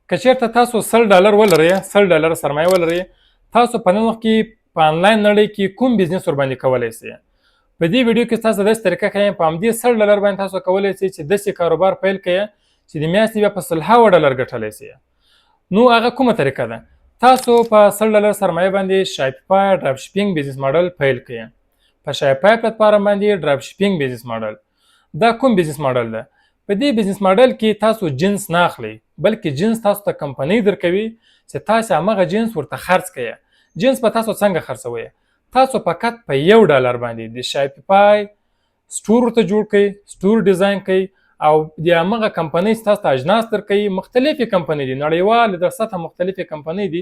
که چېرته تاسو $100 ولرئ، $100 سرمایه ولرئ، تاسو په نن وخت کې په انلاین نړۍ کې کوم بزنس ورباندې کولی شئ. په دې ویډیو کې تاسو داسې طریقه ښیم، په همدې $100 باندې تاسو کولی شئ چې داسې کاروبار پیل کړئ چې د میاشتې بیا په $100 ګټلی شئ. نو هغه کومه طریقه ده؟ تاسو په $100 سرمایه باندې شاپیفای ډراپ شیپینګ بزنس ماډل پیل کړئ. په شاپیفای پلیټفارم باندې ډراپ شیپینګ بزنس ماډل دا کوم بزنس ماډل ده؟ په دې بزنس ماډل کې تاسو جنس نه اخلئ، بلکې جنس تاسو ته کمپنۍ درکوي چې تاسو همغه جنس ورته خرڅ کړئ. جنس به تاسو څنګه خرڅوئ؟ تاسو فقط په $1 باندې د شاپیفای سټور ورته جوړ کړئ، سټور ډیزاین کړئ او د همغه کمپنۍ چې تاسو ته اجناس درکوي، مختلفې کمپنۍ دي، نړیوالې در سطحه مختلفې کمپنۍ دي،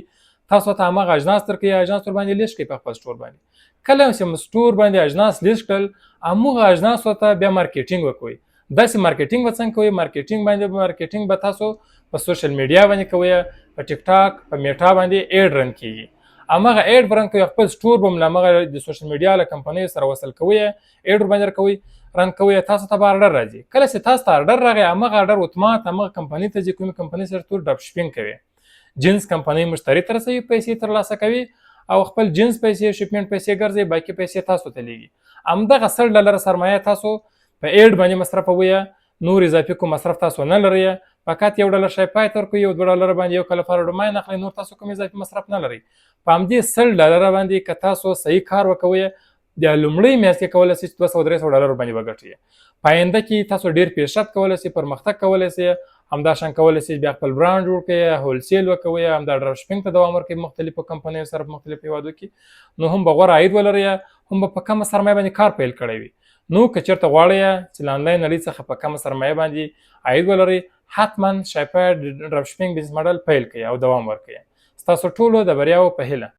تاسو ته همغه اجناس درکوي، اجناس ورباندې لیست کړئ په خپل سټور باندې. کله چې سټور باندې اجناس لیست کړل، همغه اجناس ورته بیا مارکیټینګ وکوئ. داسې مارکیټینګ به څنګه کوئ؟ مارکیټینګ به تاسو په سوشل میډیا باندې کوئ، په ټیک ټاک، په میټا باندې ایډ رن کیږي. همغه ایډ به رن کوئ، خپل سټور به هم له همغه د سوشل میډیا له کمپنیو سره وصل کوئ، ایډ ورباندې رن کوئ، تاسو ته به ارډر راځي. کله چې تاسو ته ارډر راغی، همغه ارډر اتومات همغه کمپنۍ ته ځي، کومې کمپنۍ سره ټول ډراپ شیپینګ کوي. جنس کمپنۍ مشتری ته رسوي، پیسې ترلاسه کوي او خپل جنس پیسې، شپمنټ پیسې ګرځي، باقي پیسې تاسو ته لیږي. همدغه $100 سرمایه تاسو په ایډ باندې مصرفوئ، نور اضافي کوم مصرف تاسو نه لرئ، فقط $1 شاپیفای ته ورکوئ، $2 باندې یو کال لپاره ډوماین اخلئ، نور تاسو کوم اضافي مصرف نه لرئ. په همدې $100 باندې که تاسو صحیح کار وکوئ، د لومړۍ میاشت کې کولی شئ چې $200-300 باندې وګټئ. په آینده کې تاسو ډېر پیشرفت کولی شئ، پرمختګ کولی شئ. همداشان کولی شئ بیا خپل برانډ جوړ کړئ، هولسیل وکوئ، همدا ډراپ شیپینګ ته دوام ورکړئ مختلفو کمپنیو سره په مختلفو هیوادو کې. نو هم به غوره عاید ولرئ، هم به په کمه سرمایه باندې کار پیل کړی وي. نو که چېرته غواړئ چې له انلاین نړۍ څخه په کمه سرمایه باندې عاید ولرئ، حتما شاپیفای ډراپ شیپینګ بزنس ماډل پیل کړئ او دوام ورکړئ. ستاسو ټولو د بریاو په هیله.